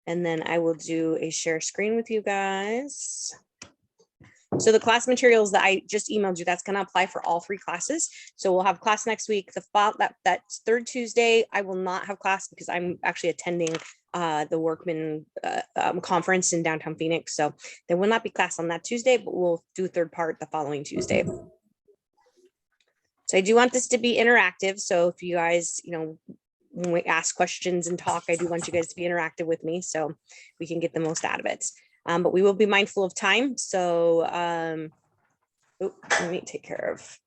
and then I will do a share screen with you guys. So the class materials that I just emailed you, that's going to apply for all 3 classes. So we'll have class next week. That third Tuesday, I will not have class because I'm actually attending the Workman conference in downtown Phoenix. So there will not be class on that Tuesday, but we'll do third part the following Tuesday. So I do want this to be interactive. So if you guys, when we ask questions and talk, I do want you guys to be interactive with me so we can get the most out of it. But we will be mindful of time. So let me take care of,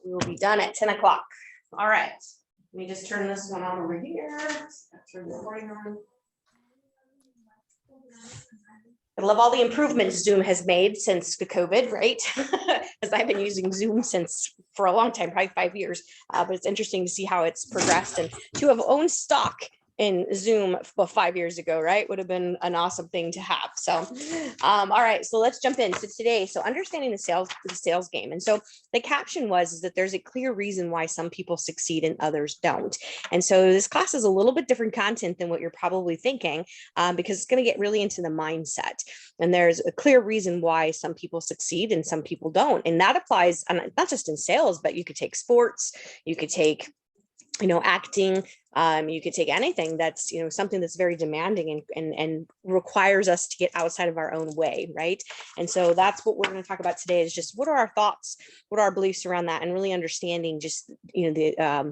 we will be done at 10 o'clock. All right. Let me just turn this one on over here. Turn the recording on. I love all the improvements Zoom has made since the COVID, right? Because I've been using Zoom for a long time, probably 5 years. But it's interesting to see how it's progressed, and to have owned stock in Zoom 5 years ago, right, would have been an awesome thing to have. So, all right, so let's jump in. So today, understanding the sales game. And so the caption is that there's a clear reason why some people succeed and others don't. And so this class is a little bit different content than what you're probably thinking, because it's going to get really into the mindset. And there's a clear reason why some people succeed and some people don't. And that applies not just in sales, but you could take sports, you could take acting, you could take anything that's, something that's very demanding and requires us to get outside of our own way, right? And so that's what we're going to talk about today, is just what are our thoughts, what are our beliefs around that, and really understanding just,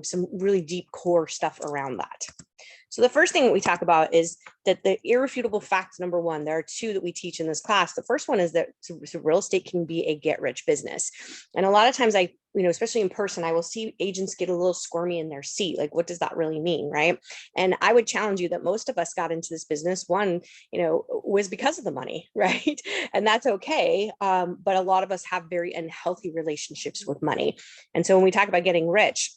some really deep core stuff around that. So the first thing that we talk about is that the irrefutable fact number 1, there are 2 that we teach in this class. The first one is that real estate can be a get-rich business. And a lot of times especially in person, I will see agents get a little squirmy in their seat. Like, what does that really mean, right? And I would challenge you that most of us got into this business, was because of the money, right? And that's okay. But a lot of us have very unhealthy relationships with money. And so when we talk about getting rich,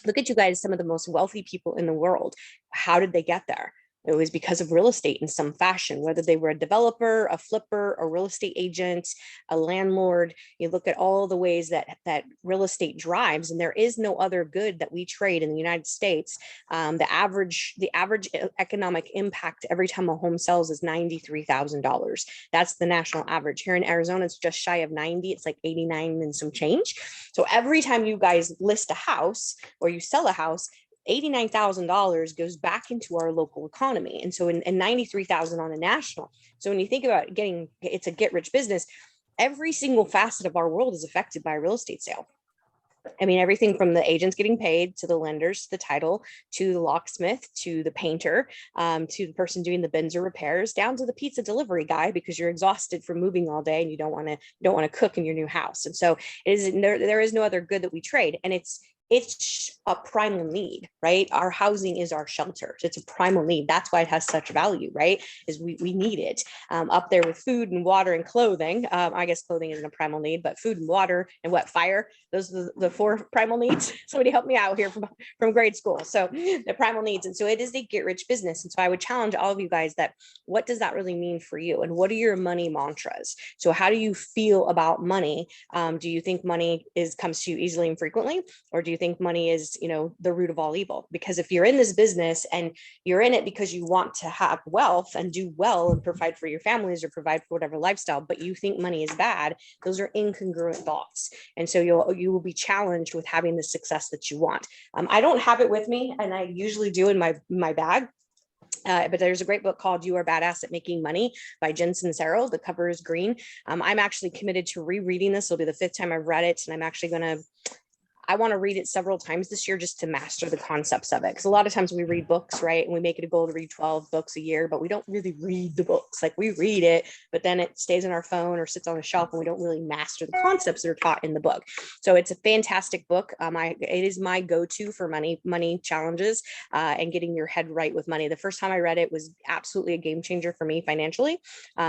look at you guys, some of the most wealthy people in the world. How did they get there? It was because of real estate in some fashion, whether they were a developer, a flipper, a real estate agent, a landlord. You look at all the ways that real estate drives, and there is no other good that we trade in the United States. The average economic impact every time a home sells is $93,000. That's the national average. Here in Arizona, it's just shy of 90. It's like 89 and some change. So every time you guys list a house or you sell a house, $89,000 goes back into our local economy. And so, and 93,000 on a national. So when you think about it's a get rich business, every single facet of our world is affected by a real estate sale. I mean, everything from the agents getting paid, to the lenders, to the title, to the locksmith, to the painter, to the person doing the bins or repairs, down to the pizza delivery guy, because you're exhausted from moving all day and you don't want to cook in your new house. And so there is no other good that we trade. And it's a primal need, right? Our housing is our shelter. It's a primal need. That's why it has such value, right? Is we need it, up there with food and water and clothing. I guess clothing isn't a primal need, but food and water and fire. Those are the 4 primal needs. Somebody help me out here from grade school. So the primal needs. And so it is a get rich business. And so I would challenge all of you guys that, what does that really mean for you? And what are your money mantras? So how do you feel about money? Do you think money comes to you easily and frequently? Or do you think money is, the root of all evil? Because if you're in this business and you're in it because you want to have wealth and do well and provide for your families or provide for whatever lifestyle, but you think money is bad, those are incongruent thoughts. And so you will be challenged with having the success that you want. I don't have it with me, and I usually do in my bag. But there's a great book called You Are Badass at Making Money by Jen Sincero. The cover is green. I'm actually committed to rereading this. It'll be the 5th time I've read it. And I'm actually I want to read it several times this year just to master the concepts of it. Because a lot of times we read books, right? And we make it a goal to read 12 books a year, but we don't really read the books. Like, we read it, but then it stays on our phone or sits on a shelf, and we don't really master the concepts that are taught in the book. So it's a fantastic book. It is my go-to for money challenges, and getting your head right with money. The first time I read it was absolutely a game changer for me financially.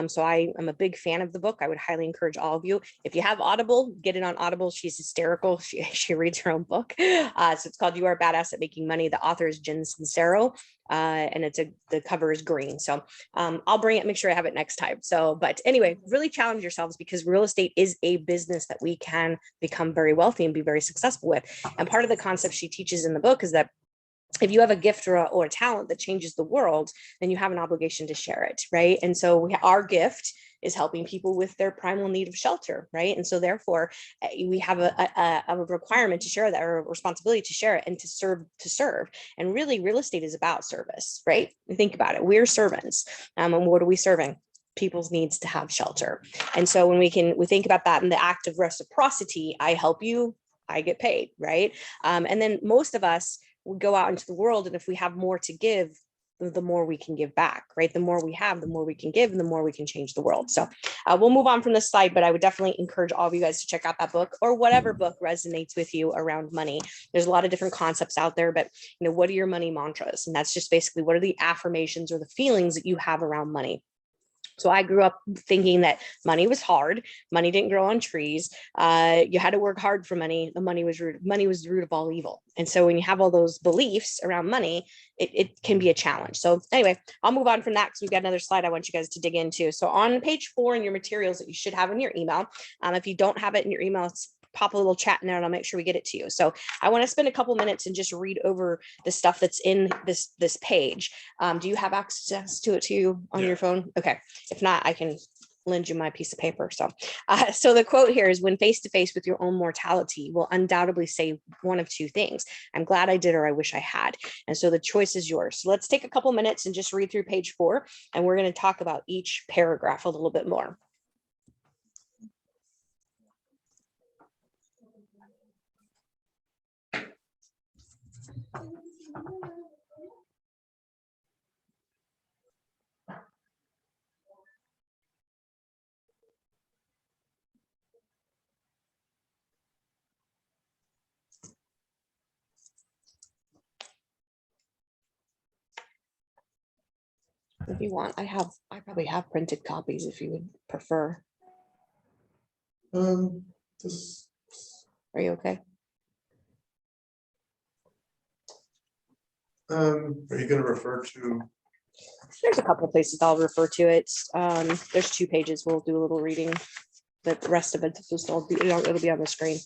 So I am a big fan of the book. I would highly encourage all of you. If you have Audible, get it on Audible. She's hysterical. She reads her own book. So it's called You Are Badass at Making Money. The author is Jen Sincero, and the cover is green. So I'll bring it, make sure I have it next time. So, but anyway, really challenge yourselves, because real estate is a business that we can become very wealthy and be very successful with. And part of the concept she teaches in the book is that if you have a gift or a talent that changes the world, then you have an obligation to share it, right? And so our gift is helping people with their primal need of shelter, right? And so therefore, we have a requirement to share that, or a responsibility to share it, and to serve. And really, real estate is about service, right? Think about it. We're servants. And what are we serving? People's needs to have shelter. And so when we think about that in the act of reciprocity, I help you, I get paid, right? And then most of us will go out into the world, and if we have more to give, the more we can give back, right? The more we have, the more we can give, and the more we can change the world. So we'll move on from this slide, but I would definitely encourage all of you guys to check out that book, or whatever book resonates with you around money. There's a lot of different concepts out there, but what are your money mantras? And that's just basically, what are the affirmations or the feelings that you have around money? So I grew up thinking that money was hard. Money didn't grow on trees. You had to work hard for money. The money was root. Money was the root of all evil. And so when you have all those beliefs around money, it can be a challenge. So anyway, I'll move on from that because we've got another slide I want you guys to dig into. So on page 4 in your materials that you should have in your email, if you don't have it in your email, pop a little chat in there and I'll make sure we get it to you. So I want to spend a couple minutes and just read over the stuff that's in this page. Do you have access to it on your phone? Okay. If not, I can lend you my piece of paper. So the quote here is, when face to face with your own mortality, you will undoubtedly say one of two things: I'm glad I did, or I wish I had. And so the choice is yours. So let's take a couple minutes and just read through page 4, and we're going to talk about each paragraph a little bit more. If you want, I probably have printed copies if you would prefer. Are you okay? Are you going to refer to? There's a couple places I'll refer to it. There's 2 pages. We'll do a little reading, but the rest of it it'll be on the screen.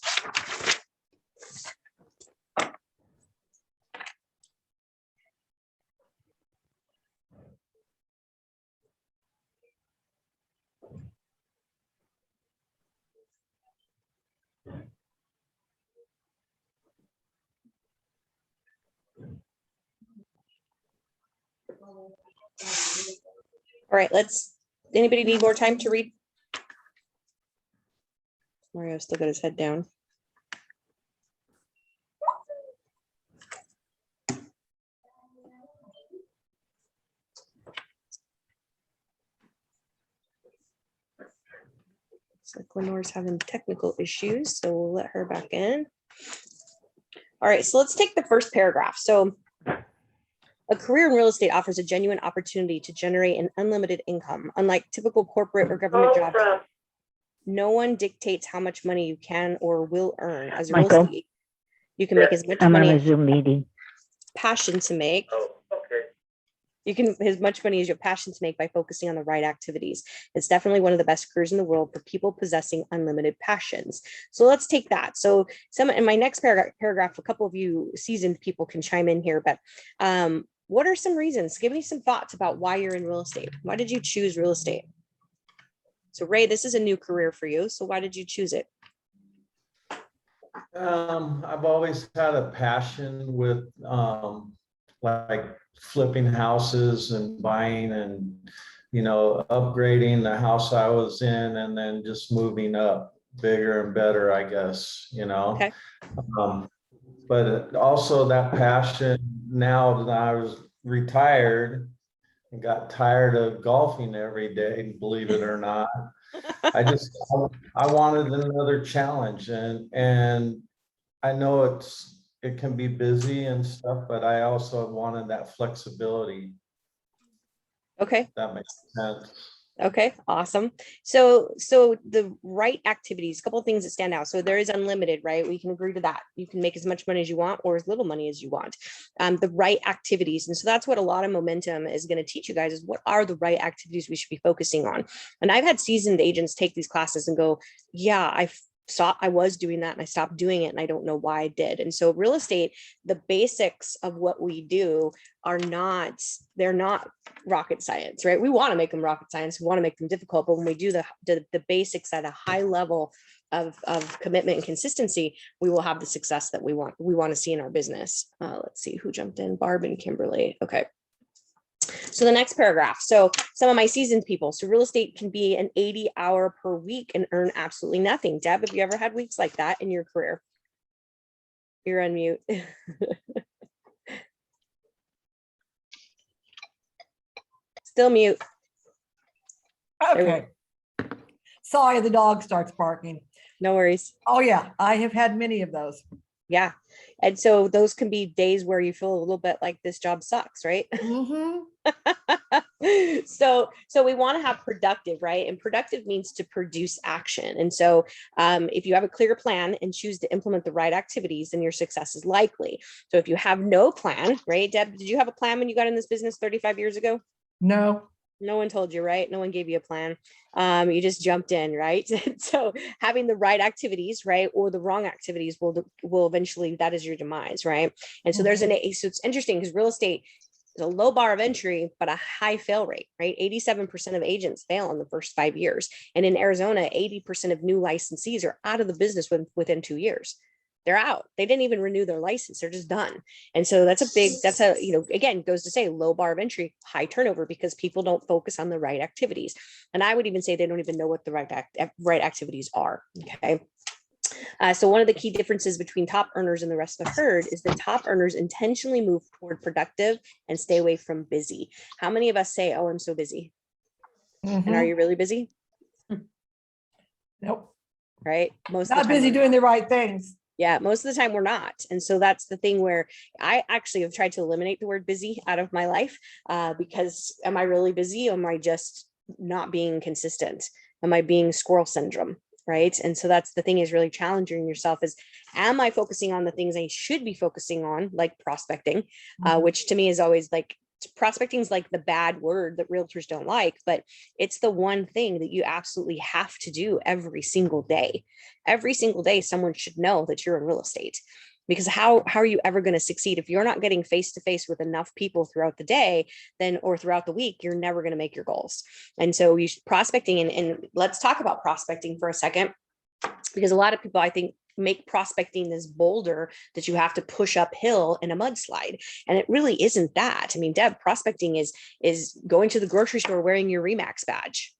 All right, anybody need more time to read? Mario's still got his head down. Looks like Lenore's having technical issues, so we'll let her back in. All right, so let's take the first paragraph. So a career in real estate offers a genuine opportunity to generate an unlimited income. Unlike typical corporate or government jobs, no one dictates how much money you can or will earn. As a real estate, you can make as much money as Zoom meeting. Passion to make. Oh, okay. You can as much money as your passion to make by focusing on the right activities. It's definitely one of the best careers in the world for people possessing unlimited passions. So let's take that. So in my next paragraph, a couple of you seasoned people can chime in here, but what are some reasons? Give me some thoughts about why you're in real estate. Why did you choose real estate? So Ray, this is a new career for you. So why did you choose it? I've always had a passion with like flipping houses and buying and, upgrading the house I was in and then just moving up bigger and better, I guess, Okay. But also that passion, now that I was retired and got tired of golfing every day, believe it or not, I wanted another challenge, and I know it can be busy and stuff, but I also wanted that flexibility. Okay. If that makes sense. Okay, awesome. So the right activities, a couple of things that stand out. So there is unlimited, right? We can agree to that. You can make as much money as you want or as little money as you want. The right activities. And so that's what a lot of momentum is going to teach you guys, is what are the right activities we should be focusing on. And I've had seasoned agents take these classes and go, yeah, I I was doing that and I stopped doing it and I don't know why I did. And so real estate, the basics of what we do they're not rocket science, right? We want to make them rocket science. We want to make them difficult, but when we do the basics at a high level of commitment and consistency, we will have the success that we want to see in our business. Let's see who jumped in, Barb and Kimberly. Okay. So the next paragraph. So some of my seasoned people. So real estate can be an 80-hour per week and earn absolutely nothing. Deb, have you ever had weeks like that in your career? You're on mute. Still mute. Okay. Sorry, the dog starts barking. No worries. Oh yeah, I have had many of those. Yeah. And so those can be days where you feel a little bit like this job sucks, right? Mhm. So we want to have productive, right? And productive means to produce action. And so if you have a clear plan and choose to implement the right activities, then your success is likely. So if you have no plan, right? Deb, did you have a plan when you got in this business 35 years ago? No. No one told you, right? No one gave you a plan. You just jumped in, right? So having the right activities, right, or the wrong activities will eventually, that is your demise, right? And so so it's interesting because real estate is a low bar of entry, but a high fail rate, right? 87% of agents fail in the first 5 years. And in Arizona, 80% of new licensees are out of the business within 2 years. They're out. They didn't even renew their license. They're just done. And so again, goes to say low bar of entry, high turnover, because people don't focus on the right activities. And I would even say they don't even know what the right activities are. Okay. So one of the key differences between top earners and the rest of the herd is the top earners intentionally move toward productive and stay away from busy. How many of us say, oh, I'm so busy? And are you really busy? Nope. Right? Most Not busy doing the right things. Yeah, most of the time we're not. And so that's the thing where I actually have tried to eliminate the word busy out of my life because am I really busy? Or am I just not being consistent? Am I being squirrel syndrome? Right. And so that's the thing, is really challenging yourself is, am I focusing on the things I should be focusing on, like prospecting, which to me is always like, prospecting is like the bad word that realtors don't like, but it's the one thing that you absolutely have to do every single day. Every single day, someone should know that you're in real estate, because how are you ever going to succeed if you're not getting face to face with enough people throughout the day, or throughout the week? You're never going to make your goals. And so prospecting, and let's talk about prospecting for a second, because a lot of people, I think, make prospecting this boulder that you have to push uphill in a mudslide. And it really isn't that. I mean, Deb, prospecting is going to the grocery store wearing your RE/MAX badge.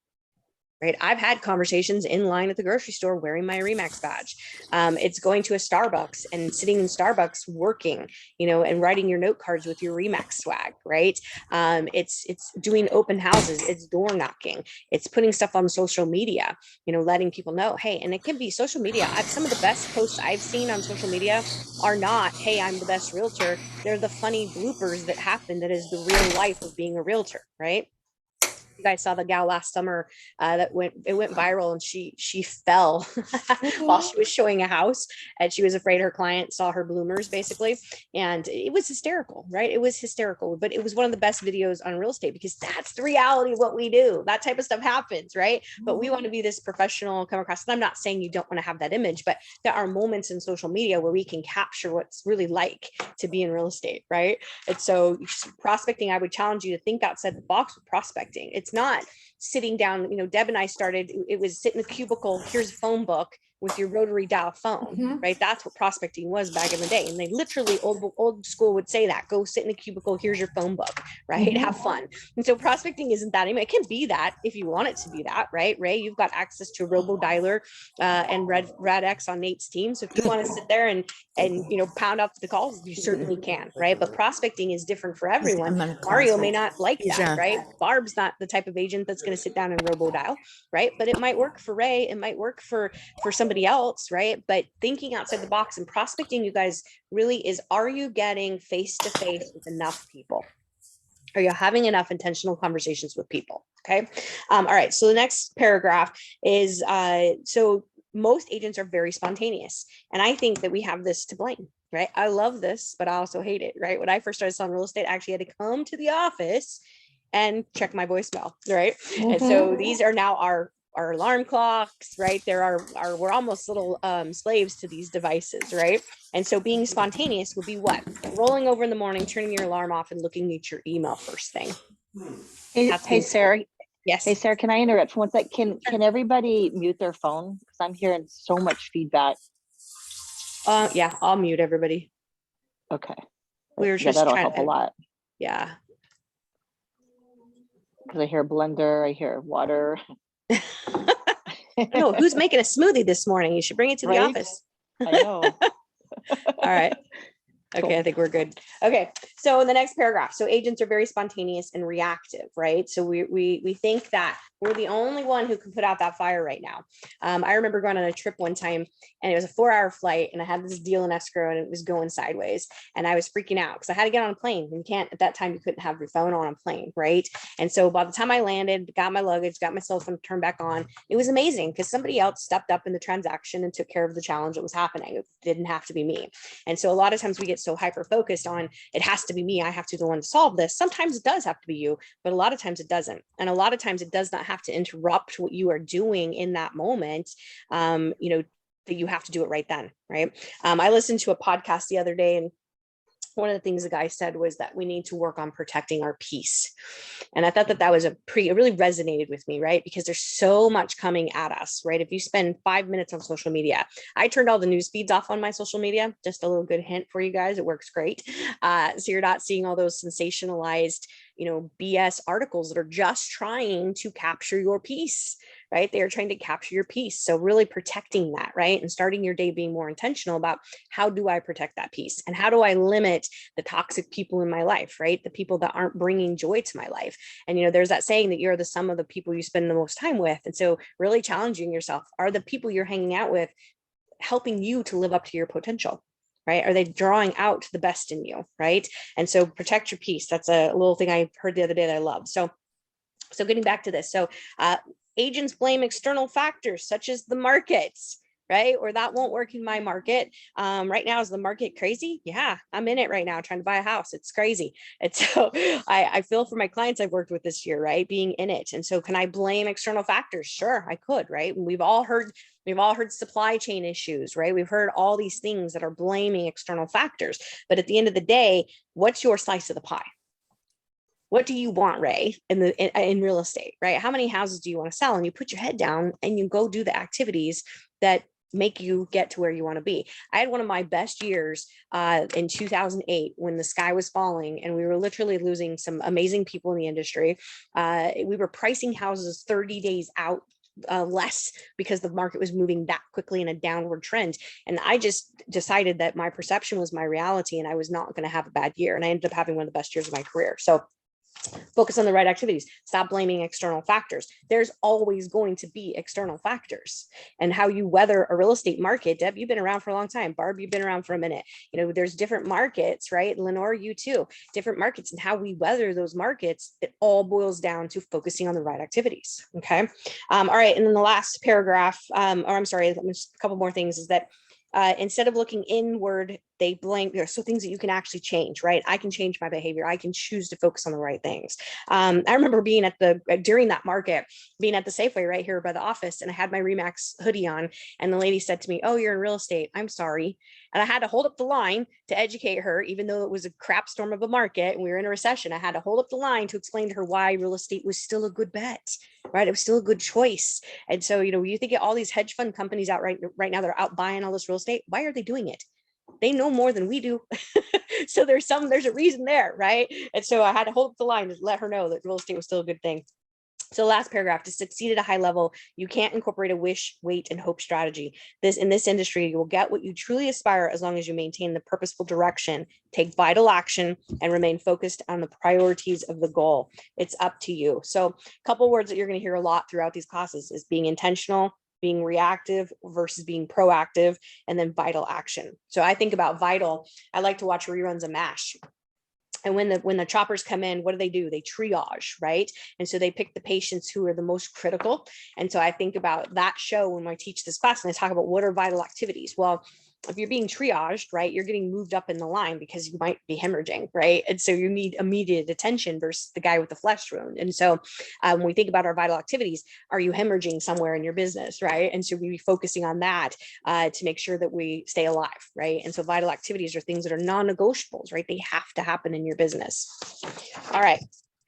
Right. I've had conversations in line at the grocery store wearing my RE/MAX badge. It's going to a Starbucks and sitting in Starbucks working, and writing your note cards with your RE/MAX swag. Right. It's doing open houses. It's door knocking. It's putting stuff on social media, letting people know, hey, and it can be social media. Some of the best posts I've seen on social media are not, hey, I'm the best realtor. They're the funny bloopers that happen. That is the real life of being a realtor. Right. You guys saw the gal last summer that went viral, and she fell while she was showing a house, and she was afraid her client saw her bloomers, basically. And it was hysterical, right? It was hysterical, but it was one of the best videos on real estate, because that's the reality of what we do. That type of stuff happens, right? But we want to be this professional, come across. And I'm not saying you don't want to have that image, but there are moments in social media where we can capture what's really like to be in real estate, right? And so prospecting, I would challenge you to think outside the box with prospecting. It's not sitting down, Deb and I started, it was sit in a cubicle, here's a phone book with your rotary dial phone, right? That's what prospecting was back in the day. And they literally, old school would say that, go sit in a cubicle, here's your phone book, right? Have fun. And so prospecting isn't that anymore. It can be that if you want it to be that, right? Ray, you've got access to a robo dialer and RadX on Nate's team. So if you want to sit there and pound up the calls, you certainly can, right? But prospecting is different for everyone. Mario may not like that, right? Barb's not the type of agent that's going to sit down and robo dial, right? But it might work for Ray. It might work for somebody else, right? But thinking outside the box and prospecting, you guys, really is, are you getting face to face with enough people? Are you having enough intentional conversations with people? Okay. All right. So the next paragraph is, so most agents are very spontaneous. And I think that we have this to blame, right? I love this, but I also hate it, right? When I first started selling real estate, I actually had to come to the office and check my voicemail, right? And so these are now our our alarm clocks, right? We're almost little slaves to these devices, right? And so being spontaneous would be what? Rolling over in the morning, turning your alarm off and looking at your email first thing. Hey, That's hey being- Sarah. Yes. Hey Sarah, can I interrupt for one sec? Can everybody mute their phone? Because I'm hearing so much feedback. Yeah, I'll mute everybody. Okay. We were Yeah, just that'll trying help a lot. Yeah. Because I hear blender, I hear water. No, who's making a smoothie this morning? You should bring it to the Right? office. I know. All right. Okay, Cool. I think we're good. Okay, so in the next paragraph, so agents are very spontaneous and reactive, right? So we think that we're the only one who can put out that fire right now. I remember going on a trip one time, and it was a 4-hour flight, and I had this deal in escrow, and it was going sideways, and I was freaking out because I had to get on a plane. You can't, at that time, you couldn't have your phone on a plane, right? And so by the time I landed, got my luggage, got my cell phone turned back on, it was amazing because somebody else stepped up in the transaction and took care of the challenge that was happening. It didn't have to be me. And so a lot of times we get so hyper focused on it has to be me, I have to be the one to solve this. Sometimes it does have to be you, but a lot of times it doesn't. And a lot of times it does not have to interrupt what you are doing in that moment. That you have to do it right then, right? I listened to a podcast the other day, and one of the things the guy said was that we need to work on protecting our peace. And I thought that was it really resonated with me, right? Because there's so much coming at us, right? If you spend 5 minutes on social media, I turned all the news feeds off on my social media, just a little good hint for you guys. It works great. So you're not seeing all those sensationalized, BS articles that are just trying to capture your peace, right? They are trying to capture your peace. So really protecting that, right? And starting your day being more intentional about how do I protect that peace? And how do I limit the toxic people in my life, right? The people that aren't bringing joy to my life. And, there's that saying that you're the sum of the people you spend the most time with. And so really challenging yourself, are the people you're hanging out with helping you to live up to your potential? Right? Are they drawing out the best in you? Right? And so protect your peace. That's a little thing I heard the other day that I love. So getting back to this. So agents blame external factors such as the markets, right? Or that won't work in my market. Right now, is the market crazy? Yeah, I'm in it right now trying to buy a house. It's crazy. And so I feel for my clients I've worked with this year, right? Being in it. And so can I blame external factors? Sure, I could, right? And we've all heard supply chain issues, right? We've heard all these things that are blaming external factors. But at the end of the day, what's your slice of the pie? What do you want, Ray, in real estate, right? How many houses do you want to sell? And you put your head down and you go do the activities that make you get to where you want to be. I had one of my best years in 2008 when the sky was falling and we were literally losing some amazing people in the industry. We were pricing houses 30 days out less because the market was moving that quickly in a downward trend. And I just decided that my perception was my reality and I was not going to have a bad year. And I ended up having one of the best years of my career. So focus on the right activities. Stop blaming external factors. There's always going to be external factors. And how you weather a real estate market, Deb, you've been around for a long time. Barb, you've been around for a minute. There's different markets, right? Lenore, you too. Different markets, and how we weather those markets, it all boils down to focusing on the right activities. Okay. All right. And then the last paragraph, a couple more things is that instead of looking inward, they blame, so things that you can actually change, right? I can change my behavior. I can choose to focus on the right things. I remember being during that market, being at the Safeway right here by the office, and I had my Remax hoodie on, and the lady said to me, "Oh, you're in real estate. I'm sorry." And I had to hold up the line to educate her, even though it was a crap storm of a market and we were in a recession. I had to hold up the line to explain to her why real estate was still a good bet, right? It was still a good choice. And so, you think of all these hedge fund companies out right now that are out buying all this real estate. Why are they doing it? They know more than we do. So there's a reason there, right? And so I had to hold up the line to let her know that real estate was still a good thing. So last paragraph, to succeed at a high level, you can't incorporate a wish, wait, and hope strategy. In this industry, you will get what you truly aspire as long as you maintain the purposeful direction, take vital action, and remain focused on the priorities of the goal. It's up to you. So a couple words that you're going to hear a lot throughout these classes is being intentional, being reactive versus being proactive, and then vital action. So I think about vital. I like to watch reruns of MASH. And when the choppers come in, what do? They triage, right? And so they pick the patients who are the most critical. And so I think about that show when I teach this class and I talk about what are vital activities. Well, if you're being triaged, right, you're getting moved up in the line because you might be hemorrhaging, right? And so you need immediate attention versus the guy with the flesh wound. And so when we think about our vital activities, are you hemorrhaging somewhere in your business, right? And so we be focusing on that to make sure that we stay alive, right? And so vital activities are things that are non-negotiables, right? They have to happen in your business. All right.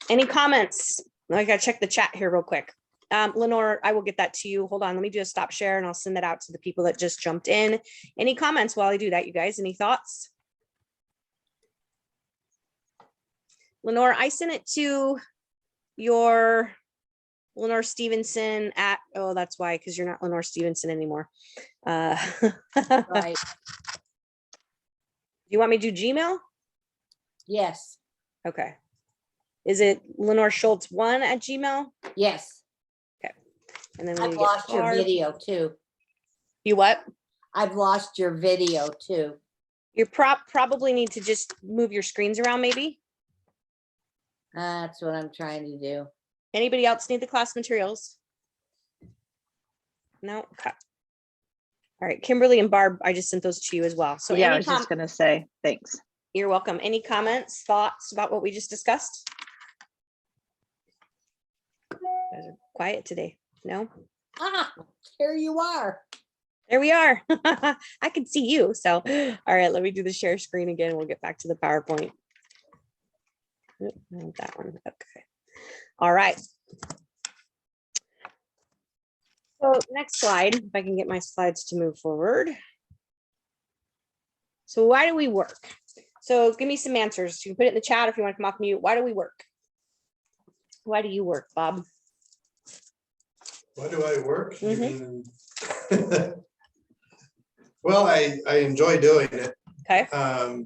Any comments? I gotta check the chat here real quick. Lenore, I will get that to you. Hold on, let me just stop share and I'll send that out to the people that just jumped in. Any comments while I do that, you guys? Any thoughts? Lenore, I sent it to your Lenore Stevenson at, oh, that's why, because you're not Lenore Stevenson anymore. Right. You want me to do Gmail? Yes. Okay. Is it Lenore Schultz 1 at Gmail? Yes. And then I've we lost your Barb. video too. You what? I've lost your video too. You probably need to just move your screens around maybe. That's what I'm trying to do. Anybody else need the class materials? No? Okay. All right, Kimberly and Barb, I just sent those to you as well. So Yeah, I any was just gonna say, thanks. you're welcome. Any comments, thoughts about what we just discussed? You guys are quiet today. No? Ah, here you are. There we are. I can see you. So, all right, let me do the share screen again. We'll get back to the PowerPoint. Oop, not that one. Okay. All right. So next slide, if I can get my slides to move forward. So why do we work? So give me some answers. You can put it in the chat if you want to come off mute. Why do we work? Why do you work, Bob? Why do I work? You Mhm. mean- Well, I enjoy doing it. Okay. I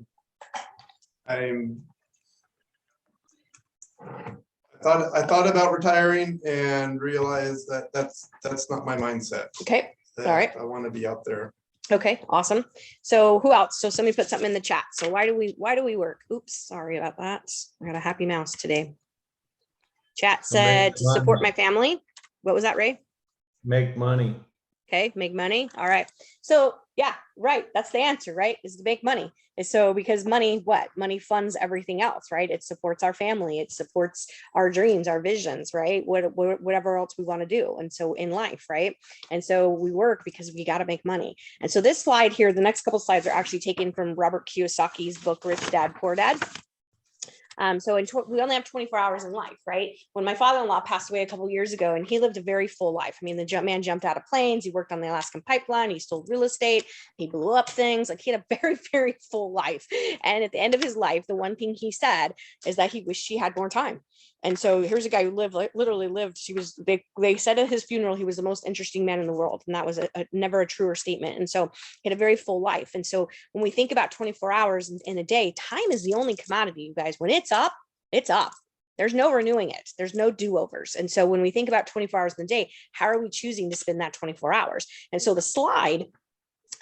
thought about retiring and realized that that's not my mindset. Okay. That All right. I want to be out there. Okay. Awesome. So who else? So somebody put something in the chat. So why do we work? Oops. Sorry about that. I got a happy mouse today. Chat said to support my family. What was that, Ray? Make money. Okay, make money. All right. So yeah, right. That's the answer, right? Is to make money. And so because money, what? Money funds everything else, right? It supports our family. It supports our dreams, our visions, right? Whatever else we want to do. And so in life, right? And so we work because we got to make money. And so this slide here, the next couple slides are actually taken from Robert Kiyosaki's book, Rich Dad, Poor Dad. So we only have 24 hours in life, right? When my father-in-law passed away a couple of years ago, and he lived a very full life. I mean, the man jumped out of planes. He worked on the Alaskan pipeline. He sold real estate. He blew up things. Like he had a very, very full life. And at the end of his life, the one thing he said is that he wished he had more time. And so here's a guy who literally lived. They said at his funeral, he was the most interesting man in the world. And that was never a truer statement. And so he had a very full life. And so when we think about 24 hours in a day, time is the only commodity, you guys. When it's up, it's up. There's no renewing it. There's no do-overs. And so when we think about 24 hours in a day, how are we choosing to spend that 24 hours? And so the slide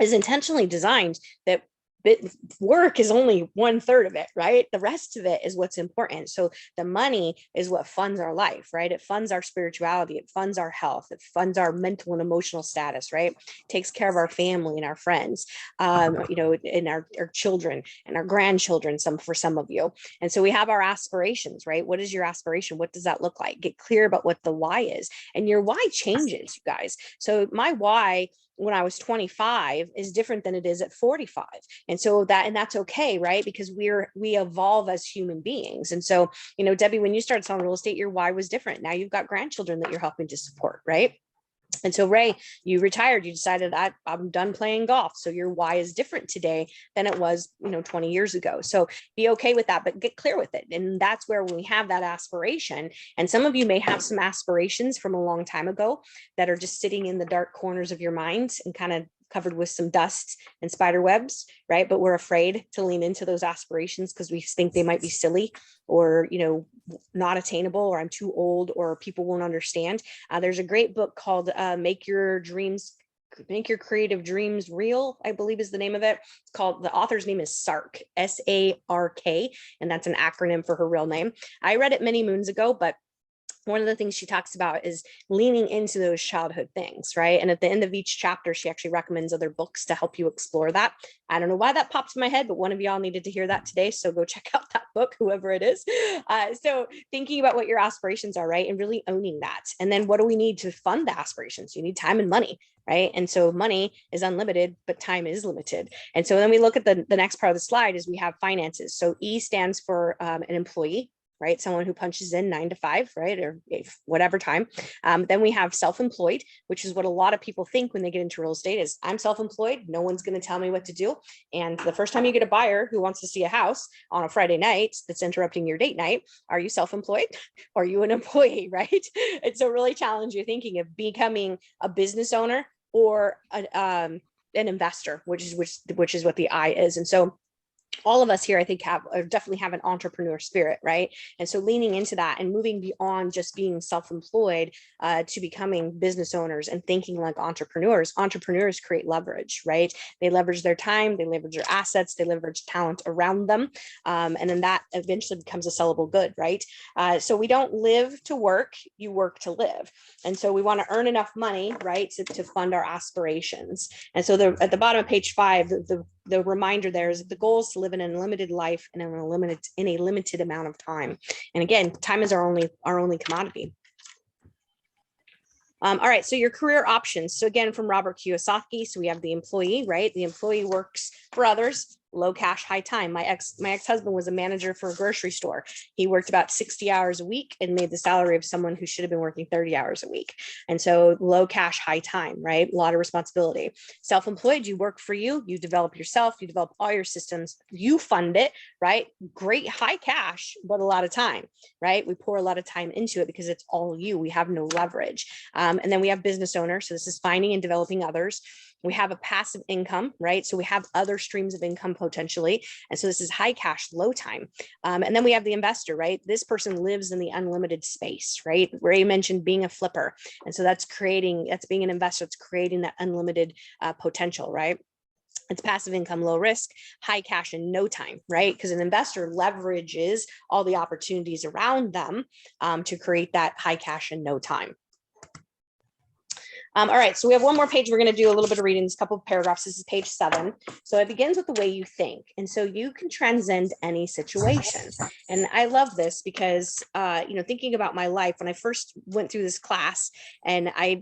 is intentionally designed that work is only 1/3 of it, right? The rest of it is what's important. So the money is what funds our life, right? It funds our spirituality. It funds our health. It funds our mental and emotional status, right? It takes care of our family and our friends, and our children and our grandchildren, for some of you. And so we have our aspirations, right? What is your aspiration? What does that look like? Get clear about what the why is. And your why changes, you guys. So my why when I was 25 is different than it is at 45. And so that's okay, right? Because we evolve as human beings. And so, Debbie, when you started selling real estate, your why was different. Now you've got grandchildren that you're helping to support, right? And so Ray, you retired, you decided I'm done playing golf. So your why is different today than it was, 20 years ago. So be okay with that, but get clear with it. And that's where we have that aspiration. And some of you may have some aspirations from a long time ago that are just sitting in the dark corners of your mind and kind of covered with some dust and spider webs, right? But we're afraid to lean into those aspirations because we think they might be silly or, not attainable, or I'm too old, or people won't understand. There's a great book called Make Your Creative Dreams Real, I believe is the name of it. It's called, the author's name is Sark, S-A-R-K, and that's an acronym for her real name. I read it many moons ago, but one of the things she talks about is leaning into those childhood things, right? And at the end of each chapter, she actually recommends other books to help you explore that. I don't know why that popped in my head, but one of y'all needed to hear that today. So go check out that book, whoever it is. So thinking about what your aspirations are, right? And really owning that. And then what do we need to fund the aspirations? You need time and money, right? And so money is unlimited, but time is limited. And so then we look at the next part of the slide is we have finances. So E stands for an employee, right? Someone who punches in 9 to 5, right? Or whatever time. Then we have self-employed, which is what a lot of people think when they get into real estate is I'm self-employed. No one's going to tell me what to do. And the first time you get a buyer who wants to see a house on a Friday night that's interrupting your date night, are you self-employed? Or are you an employee, right? And so really challenge your thinking of becoming a business owner or an investor, which is what the I is. And so all of us here, I think, definitely have an entrepreneur spirit, right? And so leaning into that and moving beyond just being self-employed to becoming business owners and thinking like entrepreneurs. Entrepreneurs create leverage, right? They leverage their time, they leverage their assets, they leverage talent around them. And then that eventually becomes a sellable good, right? So we don't live to work, you work to live. And so we want to earn enough money, right, to fund our aspirations. And so at the bottom of page 5, the reminder there is the goal is to live an unlimited life in a limited amount of time. And again, time is our only commodity. All right, so your career options. So again, from Robert Kiyosaki, so we have the employee, right? The employee works for others, low cash, high time. My ex-husband was a manager for a grocery store. He worked about 60 hours a week and made the salary of someone who should have been working 30 hours a week. And so low cash, high time, right? A lot of responsibility. Self-employed, you work for you, you develop yourself, you develop all your systems, you fund it, right? Great high cash, but a lot of time, right? We pour a lot of time into it because it's all you. We have no leverage. And then we have business owner. So this is finding and developing others. We have a passive income, right? So we have other streams of income potentially. And so this is high cash, low time. And then we have the investor, right? This person lives in the unlimited space, right? Ray mentioned being a flipper. And so that's being an investor, it's creating that unlimited potential, right? It's passive income, low risk, high cash and no time, right? Because an investor leverages all the opportunities around them to create that high cash and no time. All right, so we have one more page. We're going to do a little bit of reading, this couple of paragraphs. This is page 7. So it begins with the way you think. And so you can transcend any situation. And I love this because, thinking about my life, when I first went through this class and I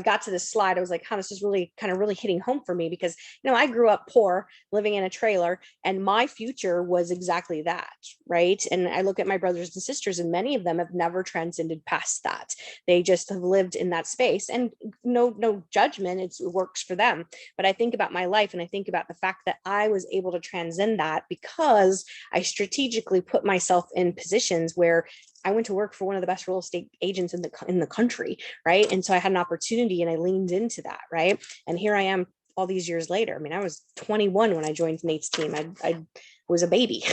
got to this slide, I was like, this is really hitting home for me because, I grew up poor, living in a trailer, and my future was exactly that, right? And I look at my brothers and sisters, and many of them have never transcended past that. They just have lived in that space. And no judgment, it works for them. But I think about my life and I think about the fact that I was able to transcend that because I strategically put myself in positions where I went to work for one of the best real estate agents in the country, right? And so I had an opportunity and I leaned into that, right? And here I am all these years later. I mean, I was 21 when I joined Nate's team. I was a baby.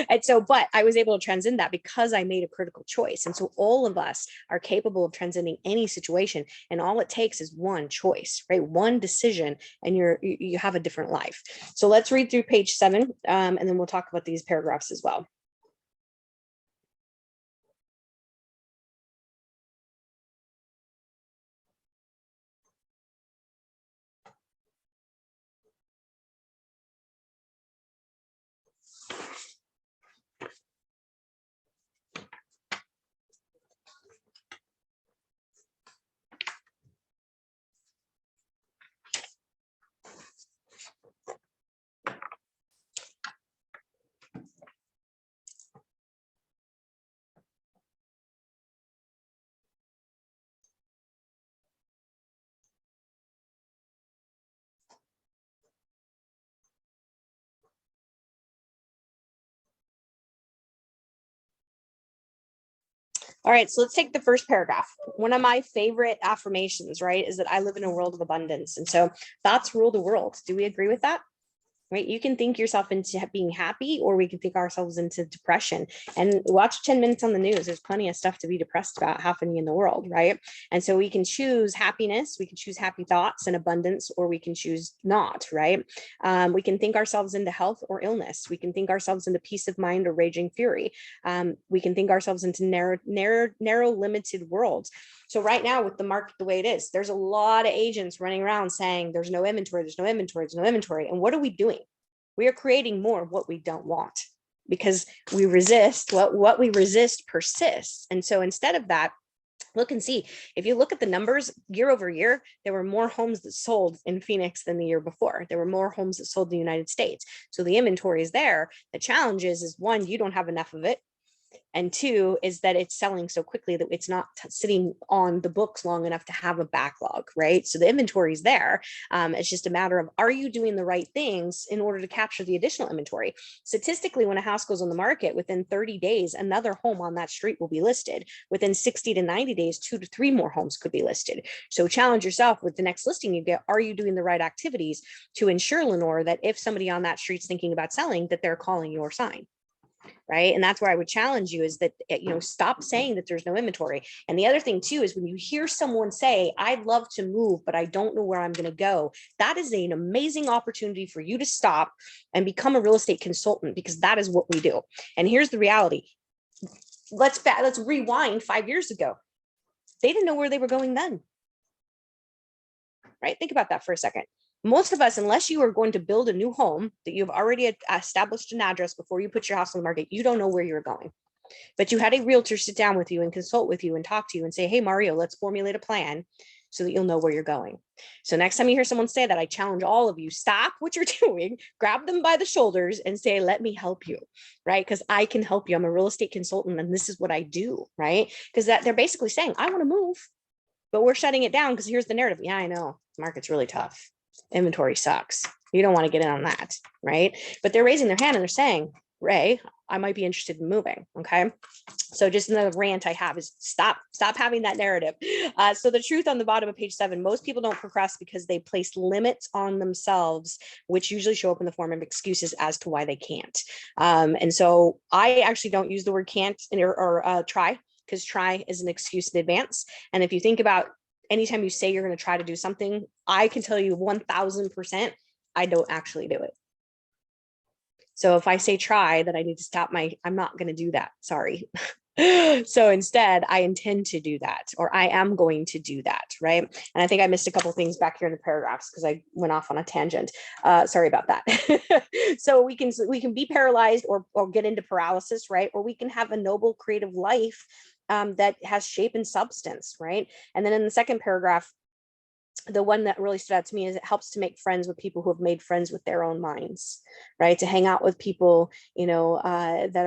And so, but I was able to transcend that because I made a critical choice. And so all of us are capable of transcending any situation. And all it takes is one choice, right? One decision, and you have a different life. So let's read through page 7, and then we'll talk about these paragraphs as well. All right, so let's take the first paragraph. One of my favorite affirmations, right, is that I live in a world of abundance. And so thoughts rule the world. Do we agree with that? right? You can think yourself into being happy, or we can think ourselves into depression. And watch 10 minutes on the news. There's plenty of stuff to be depressed about happening in the world, right? And so we can choose happiness, we can choose happy thoughts and abundance, or we can choose not, right? We can think ourselves into health or illness. We can think ourselves into peace of mind or raging fury. We can think ourselves into narrow, limited worlds. So right now with the market the way it is, there's a lot of agents running around saying there's no inventory, there's no inventory, there's no inventory. And what are we doing? We are creating more of what we don't want, because we resist what we resist persists. And so instead of that, look and see, if you look at the numbers year over year, there were more homes that sold in Phoenix than the year before. There were more homes that sold in the United States. So the inventory is there. The challenge is one, you don't have enough of it. And two is that it's selling so quickly that it's not sitting on the books long enough to have a backlog, right? So the inventory is there. It's just a matter of, are you doing the right things in order to capture the additional inventory? Statistically, when a house goes on the market, within 30 days, another home on that street will be listed. Within 60 to 90 days, 2 to 3 more homes could be listed. So challenge yourself with the next listing you get. Are you doing the right activities to ensure, Lenore, that if somebody on that street's thinking about selling, that they're calling your sign? Right. And that's where I would challenge you is that, stop saying that there's no inventory. And the other thing too, is when you hear someone say, I'd love to move, but I don't know where I'm going to go. That is an amazing opportunity for you to stop and become a real estate consultant, because that is what we do. And here's the reality. Let's rewind 5 years ago. They didn't know where they were going then. Right. Think about that for a second. Most of us, unless you are going to build a new home that you've already established an address before you put your house on the market, you don't know where you're going. But you had a realtor sit down with you and consult with you and talk to you and say, hey, Mario, let's formulate a plan so that you'll know where you're going. So next time you hear someone say that, I challenge all of you, stop what you're doing, grab them by the shoulders and say, let me help you, right? Because I can help you. I'm a real estate consultant and this is what I do, right? Because that they're basically saying, I want to move, but we're shutting it down because here's the narrative. Yeah, I know, the market's really tough. Inventory sucks. You don't want to get in on that, right? But they're raising their hand and they're saying, Ray, I might be interested in moving. Okay. So just another rant I have is stop having that narrative. So the truth on the bottom of page 7, most people don't progress because they place limits on themselves, which usually show up in the form of excuses as to why they can't. And so I actually don't use the word can't or try, because try is an excuse in advance. And if you think about anytime you say you're going to try to do something, I can tell you 1000%, I don't actually do it. So if I say try, that I need to stop I'm not going to do that. Sorry. So instead, I intend to do that, or I am going to do that, right? And I think I missed a couple of things back here in the paragraphs because I went off on a tangent. Sorry about that. So we can be paralyzed or get into paralysis, right? Or we can have a noble, creative life that has shape and substance, right? And then in the second paragraph, the one that really stood out to me is it helps to make friends with people who have made friends with their own minds, right? To hang out with people, that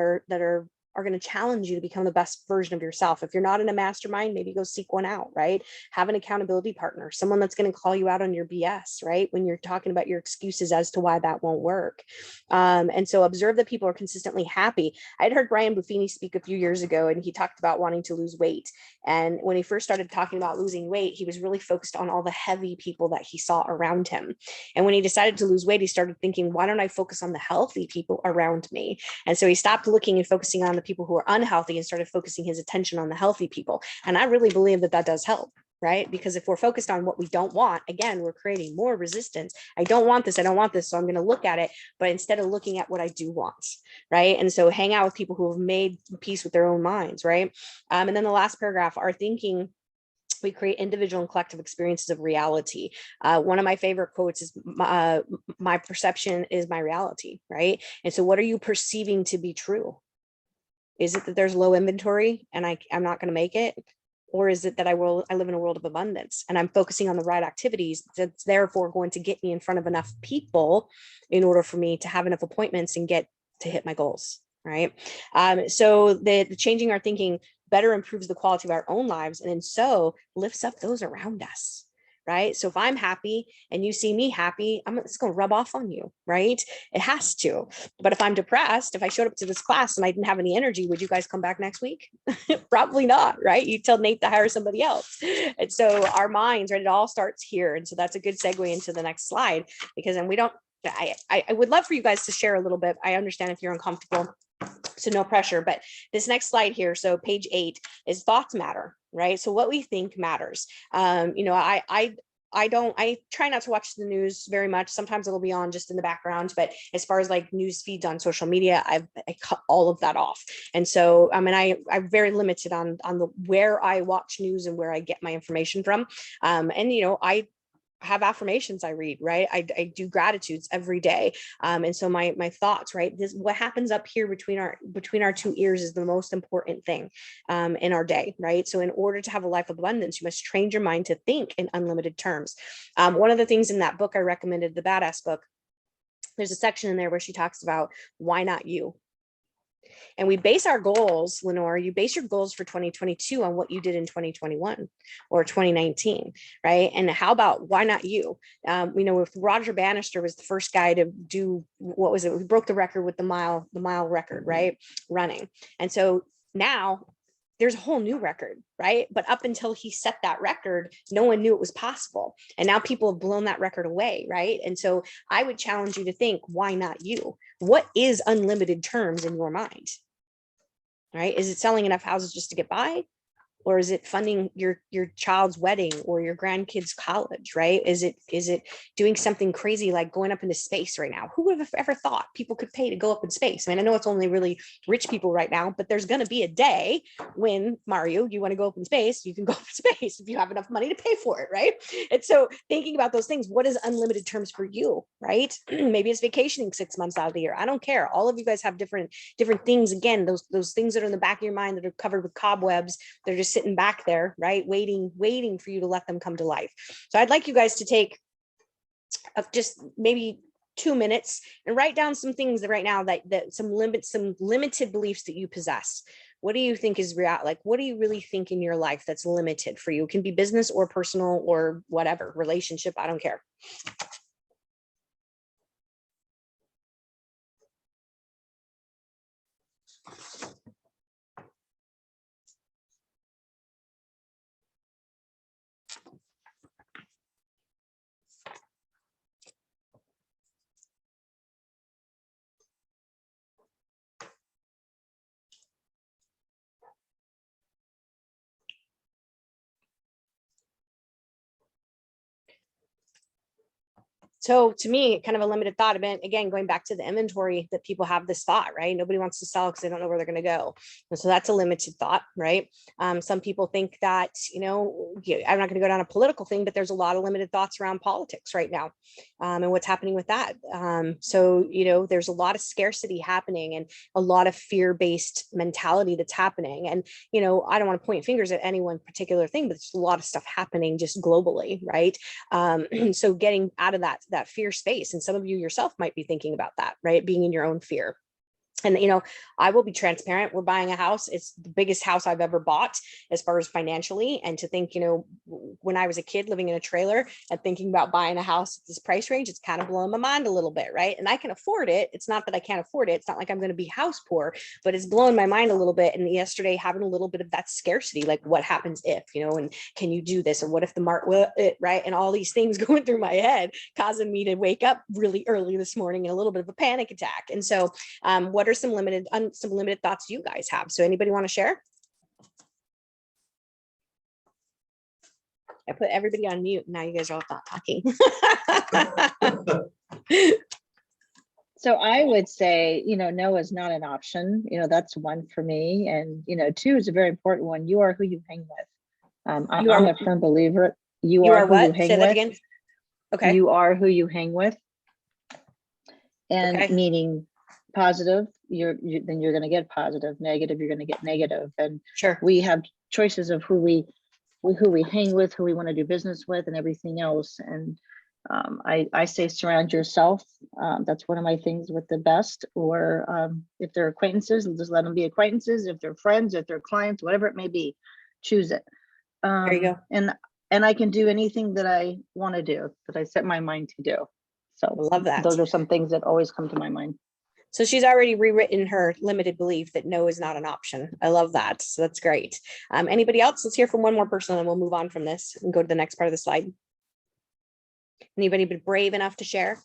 are going to challenge you to become the best version of yourself. If you're not in a mastermind, maybe go seek one out, right? Have an accountability partner, someone that's going to call you out on your BS, right? When you're talking about your excuses as to why that won't work. And so observe that people are consistently happy. I'd heard Brian Buffini speak a few years ago, and he talked about wanting to lose weight. And when he first started talking about losing weight, he was really focused on all the heavy people that he saw around him. And when he decided to lose weight, he started thinking, why don't I focus on the healthy people around me? And so he stopped looking and focusing on the people who are unhealthy and started focusing his attention on the healthy people. And I really believe that does help, right? Because if we're focused on what we don't want, again, we're creating more resistance. I don't want this. I don't want this. So I'm going to look at it, but instead of looking at what I do want, right? And so hang out with people who have made peace with their own minds, right? And then the last paragraph, our thinking, we create individual and collective experiences of reality. One of my favorite quotes is, my perception is my reality, right? And so what are you perceiving to be true? Is it that there's low inventory and I'm not going to make it? Or is it that I live in a world of abundance and I'm focusing on the right activities that's therefore going to get me in front of enough people in order for me to have enough appointments and get to hit my goals, right? So the changing our thinking better improves the quality of our own lives, and so lifts up those around us, right? So if I'm happy and you see me happy, it's going to rub off on you, right? It has to. But if I'm depressed, if I showed up to this class and I didn't have any energy, would you guys come back next week? Probably not, right? You tell Nate to hire somebody else. And so our minds, right, it all starts here. And so that's a good segue into the next slide, because then we don't I would love for you guys to share a little bit. I understand if you're uncomfortable, so no pressure, but this next slide here, so page 8 is thoughts matter, right? So what we think matters. You know, I try not to watch the news very much. Sometimes it'll be on just in the background, but as far as like news feeds on social media, I cut all of that off. And so, I mean, I'm very limited on the where I watch news and where I get my information from. And, you know, I have affirmations I read, right? I do gratitudes every day. And so my thoughts, right? This, what happens up here between our two ears is the most important thing in our day, right? So in order to have a life of abundance, you must train your mind to think in unlimited terms. One of the things in that book I recommended, the Badass book, there's a section in there where she talks about why not you? And we base our goals, Lenore, you base your goals for 2022 on what you did in 2021 or 2019, right? And how about why not you? You know, if Roger Bannister was the first guy to do, what was it? We broke the record with the mile record, right? Running. And so now there's a whole new record, right? But up until he set that record, no one knew it was possible. And now people have blown that record away, right? And so I would challenge you to think, why not you? What is unlimited terms in your mind? Right? Is it selling enough houses just to get by? Or is it funding your child's wedding or your grandkids' college, right? Is it doing something crazy like going up into space right now? Who would have ever thought people could pay to go up in space? I mean, I know it's only really rich people right now, but there's going to be a day when, Mario, you want to go up in space, you can go up in space if you have enough money to pay for it, right? And so thinking about those things, what is unlimited terms for you, right? Maybe it's vacationing 6 months out of the year. I don't care. All of you guys have different things. Again, those things that are in the back of your mind that are covered with cobwebs, they're just sitting back there, right? Waiting for you to let them come to life. So I'd like you guys to take just maybe 2 minutes and write down some things that right now that some limited beliefs that you possess. What do you think is real? Like, what do you really think in your life that's limited for you? It can be business or personal or whatever, relationship. I don't care. So to me, kind of a limited thought event, again, going back to the inventory that people have this thought, right? Nobody wants to sell because they don't know where they're going to go. And so that's a limited thought, right? Some people think that, you know, I'm not going to go down a political thing, but there's a lot of limited thoughts around politics right now and what's happening with that. So, you know, there's a lot of scarcity happening and a lot of fear-based mentality that's happening. And, you know, I don't want to point fingers at any one particular thing, but there's a lot of stuff happening just globally, right? So getting out of that fear space, and some of you yourself might be thinking about that, right? Being in your own fear. And, you know, I will be transparent. We're buying a house. It's the biggest house I've ever bought as far as financially. And to think, you know, when I was a kid living in a trailer and thinking about buying a house at this price range, it's kind of blowing my mind a little bit, right? And I can afford it. It's not that I can't afford it. It's not like I'm going to be house poor, but it's blowing my mind a little bit. And yesterday having a little bit of that scarcity, like what happens if, you know, and can you do this? Or what if the right? And all these things going through my head, causing me to wake up really early this morning in a little bit of a panic attack. And so what are some limited thoughts you guys have? So anybody want to share? I put everybody on mute. Now you guys are all not talking. So I would say, you know, no is not an option. You know, that's one for me. And, you know, 2 is a very important one. You are who you hang with. I'm a firm believer. You are who what? you hang Say that with. again. Okay. You are who you hang with. And Okay. meaning positive, then you're going to get positive. Negative, you're going to get negative. And Sure. we have choices of who we hang with, who we want to do business with, and everything else. And I say surround yourself. That's one of my things with the best. Or if they're acquaintances, just let them be acquaintances. If they're friends, if they're clients, whatever it may be, choose it. There you go. And I can do anything that I want to do, that I set my mind to do. So I love that. Those are some things that always come to my mind. So she's already rewritten her limited belief that no is not an option. I love that. So that's great. Anybody else? Let's hear from one more person and we'll move on from this and go to the next part of the slide. Anybody been brave enough to share?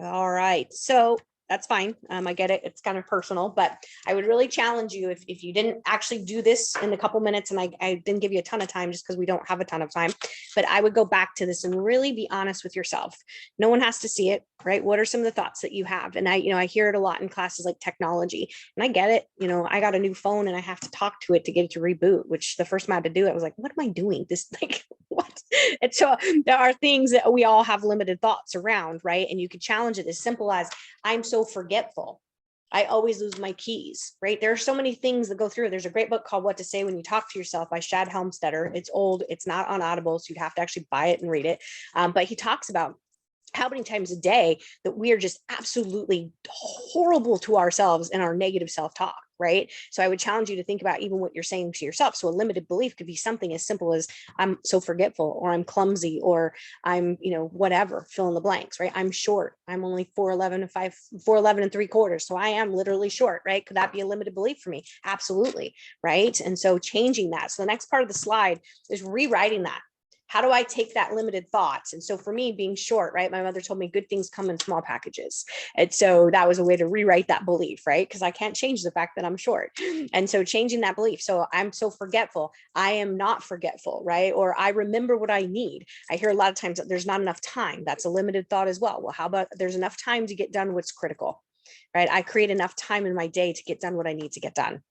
All right, so that's fine. I get it. It's kind of personal, but I would really challenge you if you didn't actually do this in a couple minutes, and I didn't give you a ton of time just because we don't have a ton of time, but I would go back to this and really be honest with yourself. No one has to see it, right? What are some of the thoughts that you have? And I hear it a lot in classes like technology, and I get it. I got a new phone and I have to talk to it to get it to reboot, which the first time I had to do it, I was like, what am I doing? This like, what? And so there are things that we all have limited thoughts around, right? And you could challenge it as simple as, I'm so forgetful. I always lose my keys, right? There are so many things that go through. There's a great book called What to Say When You Talk to Yourself by Shad Helmstetter. It's old. It's not on Audible, so you'd have to actually buy it and read it. But he talks about how many times a day that we are just absolutely horrible to ourselves in our negative self-talk, right? So I would challenge you to think about even what you're saying to yourself. So a limited belief could be something as simple as, I'm so forgetful, or I'm clumsy, or I'm, whatever, fill in the blanks, right? I'm short. I'm only 4'11" and 3/4. So I am literally short, right? Could that be a limited belief for me? Absolutely, right? And so changing that. So the next part of the slide is rewriting that. How do I take that limited thoughts? And so for me, being short, right? My mother told me good things come in small packages. And so that was a way to rewrite that belief, right? Because I can't change the fact that I'm short. And so changing that belief. So I'm so forgetful. I am not forgetful, right? Or I remember what I need. I hear a lot of times that there's not enough time. That's a limited thought as well. Well, how about there's enough time to get done what's critical, right? I create enough time in my day to get done what I need to get done.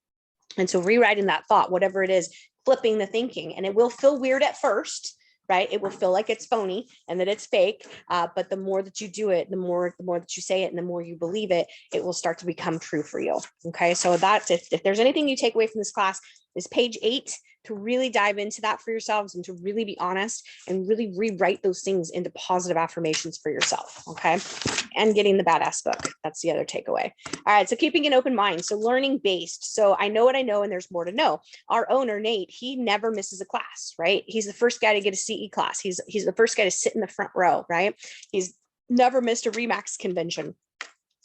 And so rewriting that thought, whatever it is, flipping the thinking, and it will feel weird at first, right? It will feel like it's phony and that it's fake. But the more that you do it, the more that you say it, and the more you believe it, it will start to become true for you. Okay. So that's, if there's anything you take away from this class, is page 8, to really dive into that for yourselves and to really be honest and really rewrite those things into positive affirmations for yourself. Okay. And getting the badass book. That's the other takeaway. All right. So keeping an open mind. So learning based. So I know what I know, and there's more to know. Our owner, Nate, he never misses a class, right? He's the first guy to get a CE class. He's the first guy to sit in the front row, right? He's never missed a Remax convention.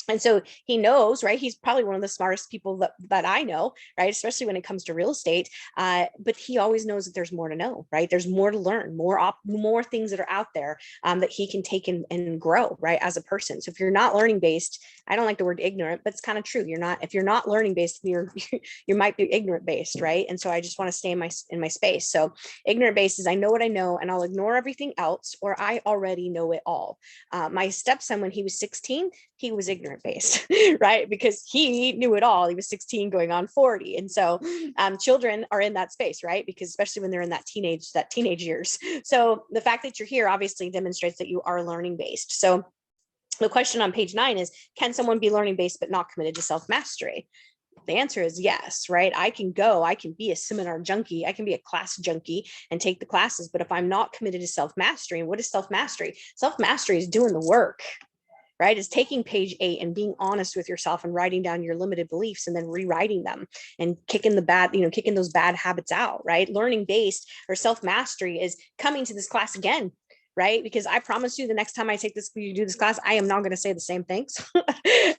And so he knows, right? He's probably one of the smartest people that I know, right? Especially when it comes to real estate. But he always knows that there's more to know, right? There's more to learn, more things that are out there that he can take and grow, right? As a person. So if you're not learning based, I don't like the word ignorant, but it's kind of true. If you're not learning based, you might be ignorant based, right? And so I just want to stay in my space. So ignorant based is, I know what I know and I'll ignore everything else, or I already know it all. My stepson, when he was 16, he was ignorant based, right? Because he knew it all. He was 16 going on 40. And so children are in that space, right? Because especially when they're in that teenage years. So the fact that you're here obviously demonstrates that you are learning based. So the question on page 9 is, can someone be learning based but not committed to self-mastery? The answer is yes, right? I can be a seminar junkie. I can be a class junkie and take the classes. But if I'm not committed to self-mastery, and what is self-mastery? Self-mastery is doing the work, right? Is taking page 8 and being honest with yourself and writing down your limited beliefs and then rewriting them and kicking those bad habits out, right? Learning based or self-mastery is coming to this class again, right? Because I promise you, the next time you do this class, I am not going to say the same things.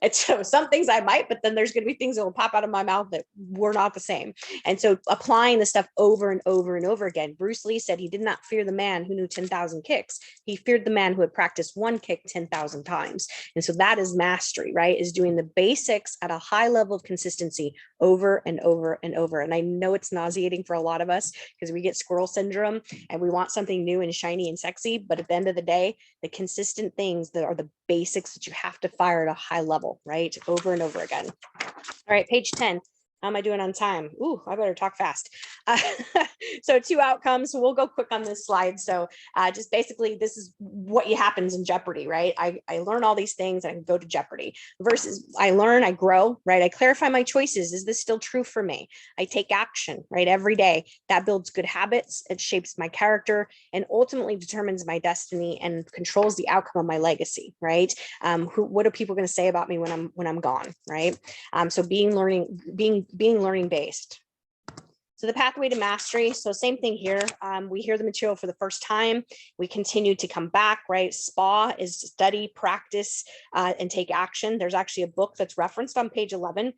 And so some things I might, but then there's going to be things that will pop out of my mouth that were not the same. And so applying the stuff over and over and over again. Bruce Lee said he did not fear the man who knew 10,000 kicks. He feared the man who had practiced one kick 10,000 times. And so that is mastery, right? Is doing the basics at a high level of consistency over and over and over. And I know it's nauseating for a lot of us because we get squirrel syndrome and we want something new and shiny and sexy. But at the end of the day, the consistent things that are the basics that you have to fire at a high level, right? Over and over again. All right, page 10. How am I doing on time? Ooh, I better talk fast. So 2 outcomes. So we'll go quick on this slide. So just basically, this is what happens in Jeopardy, right? I learn all these things and I can go to Jeopardy versus I learn, I grow, right? I clarify my choices. Is this still true for me? I take action, right? Every day. That builds good habits. It shapes my character and ultimately determines my destiny and controls the outcome of my legacy, right? What are people going to say about me when I'm gone, right? So being learning based. So the pathway to mastery. So same thing here. We hear the material for the first time. We continue to come back, right? SPA is study, practice, and take action. There's actually a book that's referenced on page 11.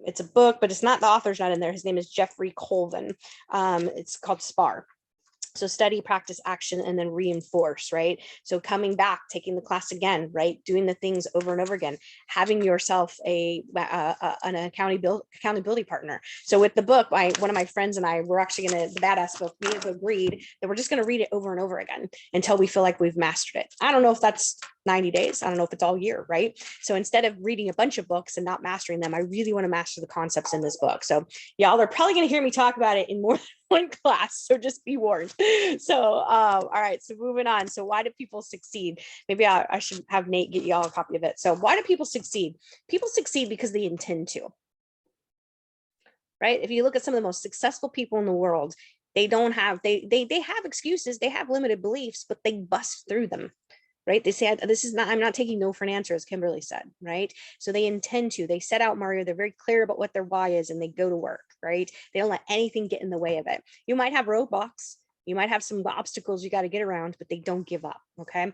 It's a book, but it's not, the author's not in there. His name is Jeffrey Colvin. It's called SPAR. So study, practice, action, and then reinforce, right? So coming back, taking the class again, right? Doing the things over and over again, having yourself an accountability partner. So with the book, one of my friends and I, we're actually gonna, the Badass book, we have agreed that we're just gonna read it over and over again until we feel like we've mastered it. I don't know if that's 90 days. I don't know if it's all year, right? So instead of reading a bunch of books and not mastering them, I really want to master the concepts in this book. So y'all are probably going to hear me talk about it in more than one class. So just be warned. So, all right. So moving on. So why do people succeed? Maybe I should have Nate get y'all a copy of it. So why do people succeed? People succeed because they intend to, right? If you look at some of the most successful people in the world, they don't have, they have excuses, they have limited beliefs, but they bust through them. Right? They say, this is not, I'm not taking no for an answer, as Kimberly said, right? So they intend to, they set out, Mario, they're very clear about what their why is and they go to work, right? They don't let anything get in the way of it. You might have roadblocks, you might have some obstacles you got to get around, but they don't give up. Okay.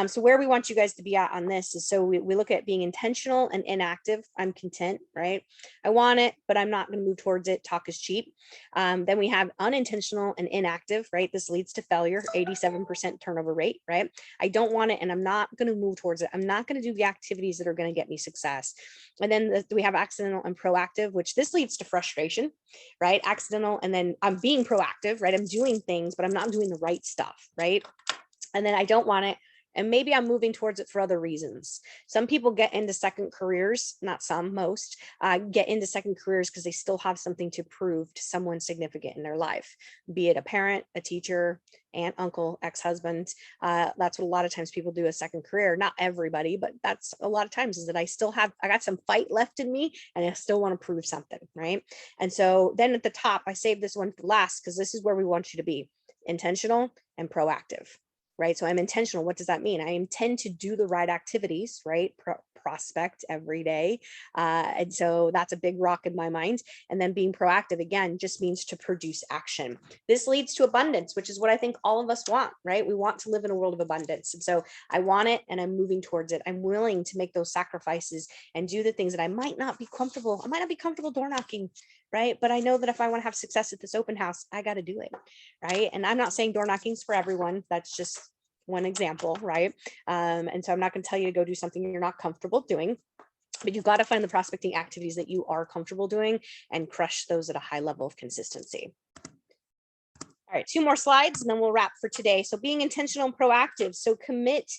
So where we want you guys to be at on this is, so we look at being intentional and inactive. I'm content, right? I want it, but I'm not going to move towards it. Talk is cheap. Then we have unintentional and inactive, right? This leads to failure, 87% turnover rate, right? I don't want it and I'm not going to move towards it. I'm not going to do the activities that are going to get me success. And then we have accidental and proactive, which this leads to frustration, right? Accidental, and then I'm being proactive, right? I'm doing things, but I'm not doing the right stuff, right? And then I don't want it. And maybe I'm moving towards it for other reasons. Some people get into second careers, not some, most, get into second careers because they still have something to prove to someone significant in their life, be it a parent, a teacher, aunt, uncle, ex-husband. That's what a lot of times people do a second career. Not everybody, but that's a lot of times, is that I got some fight left in me and I still want to prove something, right? And so then at the top, I saved this one for last because this is where we want you to be: intentional and proactive. Right? So I'm intentional. What does that mean? I intend to do the right activities, right? Prospect every day. And so that's a big rock in my mind. And then being proactive, again, just means to produce action. This leads to abundance, which is what I think all of us want, right? We want to live in a world of abundance. And so I want it and I'm moving towards it. I'm willing to make those sacrifices and do the things that I might not be comfortable. I might not be comfortable door knocking, right? But I know that if I want to have success at this open house, I got to do it, right? And I'm not saying door knocking's for everyone. That's just one example, right? And so I'm not going to tell you to go do something you're not comfortable doing, but you've got to find the prospecting activities that you are comfortable doing and crush those at a high level of consistency. All right, 2 more slides and then we'll wrap for today. So being intentional and proactive. So commit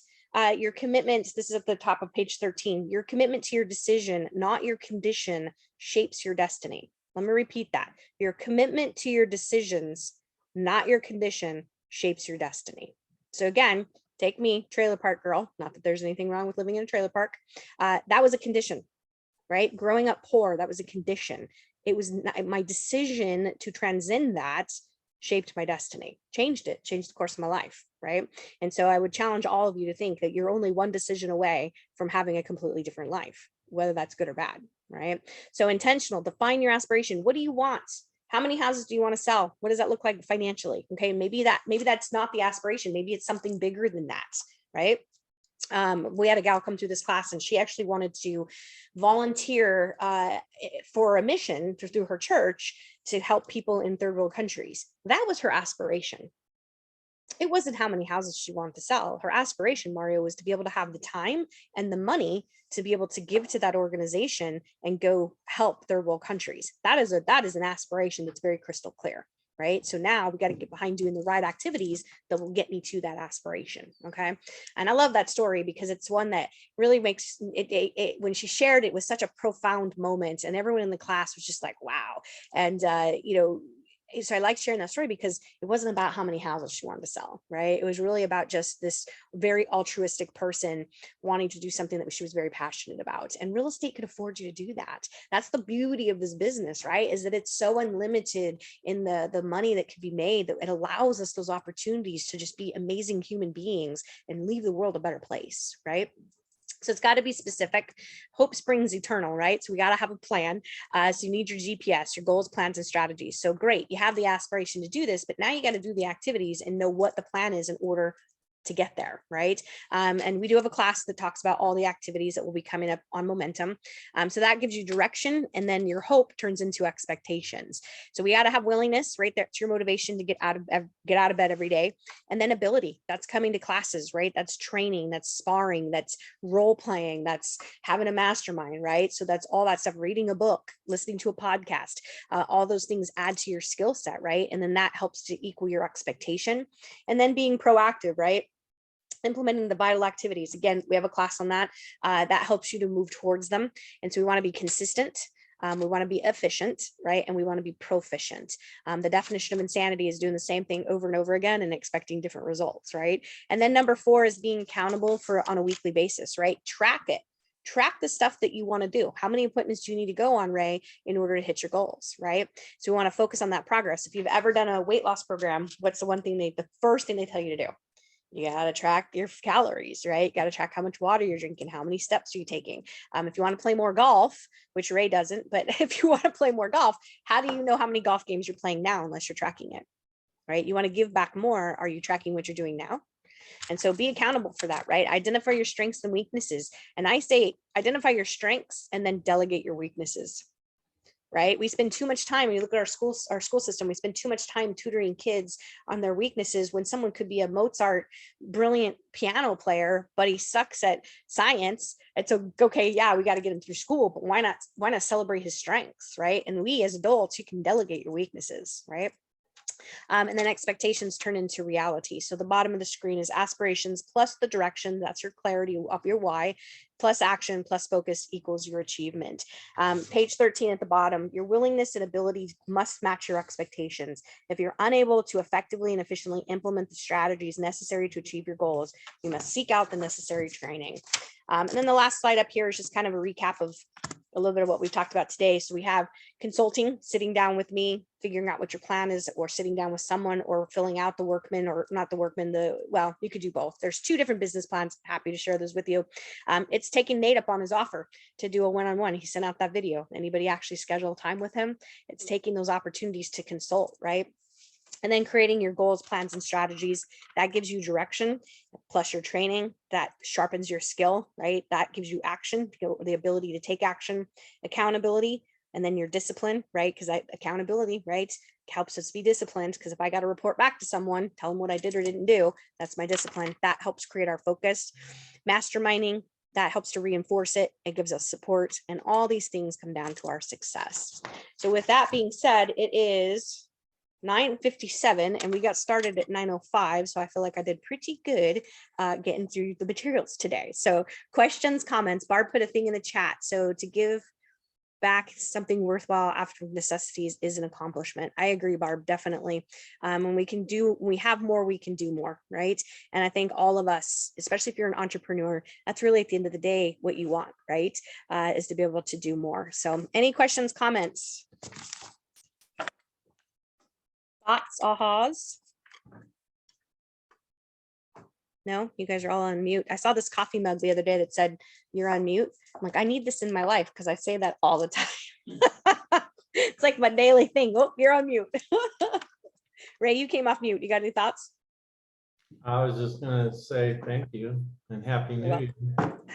your commitment. This is at the top of page 13. Your commitment to your decision, not your condition, shapes your destiny. Let me repeat that. Your commitment to your decisions, not your condition, shapes your destiny. So again, take me, trailer park girl, not that there's anything wrong with living in a trailer park. That was a condition, right? Growing up poor, that was a condition. It was my decision to transcend that shaped my destiny, changed the course of my life, right? And so I would challenge all of you to think that you're only one decision away from having a completely different life, whether that's good or bad, right? So intentional, define your aspiration. What do you want? How many houses do you want to sell? What does that look like financially? Okay, maybe that's not the aspiration. Maybe it's something bigger than that, right? We had a gal come through this class and she actually wanted to volunteer for a mission through her church to help people in third world countries. That was her aspiration. It wasn't how many houses she wanted to sell. Her aspiration, Mario, was to be able to have the time and the money to be able to give to that organization and go help third world countries. That is an aspiration that's very crystal clear, right? So now we got to get behind doing the right activities that will get me to that aspiration. Okay. And I love that story because it's one that really makes it when she shared, it was such a profound moment and everyone in the class was just like, wow. And, so I like sharing that story because it wasn't about how many houses she wanted to sell, right? It was really about just this very altruistic person wanting to do something that she was very passionate about. And real estate could afford you to do that. That's the beauty of this business, right? Is that it's so unlimited in the money that could be made that it allows us those opportunities to just be amazing human beings and leave the world a better place, right? So it's got to be specific. Hope springs eternal, right? So we got to have a plan. So you need your GPS, your goals, plans, and strategies. So great, you have the aspiration to do this, but now you got to do the activities and know what the plan is in order to get there, right? And we do have a class that talks about all the activities that will be coming up on momentum. So that gives you direction, and then your hope turns into expectations. So we got to have willingness, right? That's your motivation to get out of bed every day. And then ability, that's coming to classes, right? That's training, that's sparring, that's role playing, that's having a mastermind, right? So that's all that stuff, reading a book, listening to a podcast, all those things add to your skill set, right? And then that helps to equal your expectation. And then being proactive, right? Implementing the vital activities. Again, we have a class on that. That helps you to move towards them. And so we want to be consistent. We want to be efficient, right? And we want to be proficient. The definition of insanity is doing the same thing over and over again and expecting different results, right? And then number 4 is being accountable on a weekly basis, right? Track it. Track the stuff that you want to do. How many appointments do you need to go on, Ray, in order to hit your goals, right? So we want to focus on that progress. If you've ever done a weight loss program, what's the first thing they tell you to do? You got to track your calories, right? You got to track how much water you're drinking, how many steps are you taking. If you want to play more golf, which Ray doesn't, but if you want to play more golf, how do you know how many golf games you're playing now unless you're tracking it, right? You want to give back more. Are you tracking what you're doing now? And so be accountable for that, right? Identify your strengths and weaknesses. And I say, identify your strengths and then delegate your weaknesses. Right? We spend too much time. When you look at our school system, we spend too much time tutoring kids on their weaknesses when someone could be a Mozart, brilliant piano player, but he sucks at science. It's okay. Yeah, we got to get him through school, but why not celebrate his strengths, right? And we as adults, you can delegate your weaknesses, right? And then expectations turn into reality. So the bottom of the screen is aspirations plus the direction. That's your clarity of your why, plus action plus focus equals your achievement. Page 13 at the bottom, your willingness and ability must match your expectations. If you're unable to effectively and efficiently implement the strategies necessary to achieve your goals, you must seek out the necessary training. And then the last slide up here is just kind of a recap of a little bit of what we've talked about today. So we have consulting, sitting down with me, figuring out what your plan is, or sitting down with someone, or filling out the workman, or not the workman, well, you could do both. There's 2 different business plans. Happy to share those with you. It's taking Nate up on his offer to do a one-on-one. He sent out that video. Anybody actually schedule time with him? It's taking those opportunities to consult, right? And then creating your goals, plans, and strategies. That gives you direction, plus your training. That sharpens your skill, right? That gives you action, the ability to take action, accountability, and then your discipline, right? Because accountability, right, helps us be disciplined. Because if I got to report back to someone, tell them what I did or didn't do, that's my discipline. That helps create our focus. Masterminding, that helps to reinforce it. It gives us support. And all these things come down to our success. So with that being said, it is 9:57 and we got started at 9:05. So I feel like I did pretty good getting through the materials today. So questions, comments. Barb put a thing in the chat. So to give back something worthwhile after necessities is an accomplishment. I agree, Barb, definitely. When we have more, we can do more, right? And I think all of us, especially if you're an entrepreneur, that's really at the end of the day what you want, right? Is to be able to do more. So any questions, comments? Thoughts, ahas? No, you guys are all on mute. I saw this coffee mug the other day that said, you're on mute. I'm like, I need this in my life because I say that all the time. It's like my daily thing. Oh, you're on mute. Ray, you came off mute. You got any thoughts? I was just gonna say thank you and Happy New Year.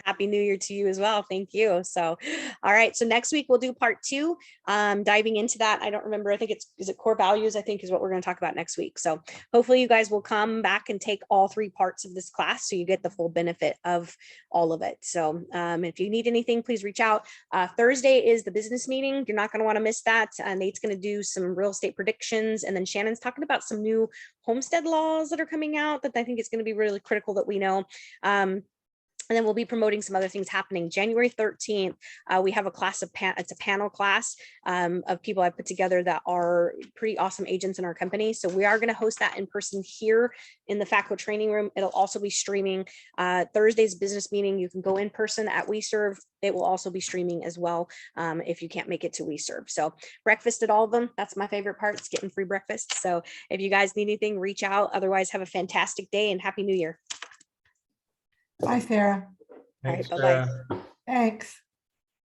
Happy New Year to you as well. Thank you. So, all right. So next week we'll do part 2, diving into that. I don't remember. I think is it core values? I think is what we're going to talk about next week. So hopefully you guys will come back and take all 3 parts of this class so you get the full benefit of all of it. So if you need anything, please reach out. Thursday is the business meeting. You're not going to want to miss that. Nate's going to do some real estate predictions, and then Shannon's talking about some new homestead laws that are coming out that I think is going to be really critical that we know. And then we'll be promoting some other things happening. January 13th, we have a class of it's a panel class of people I put together that are pretty awesome agents in our company. So we are going to host that in person here in the FACO training room. It'll also be streaming. Thursday's business meeting, you can go in person at WeServe. It will also be streaming as well if you can't make it to WeServe. So breakfast at all of them. That's my favorite part. It's getting free breakfast. So if you guys need anything, reach out. Otherwise, have a fantastic day and Happy New Year. Bye, Sarah. All right, Thanks, bye-bye. Sarah. Thanks.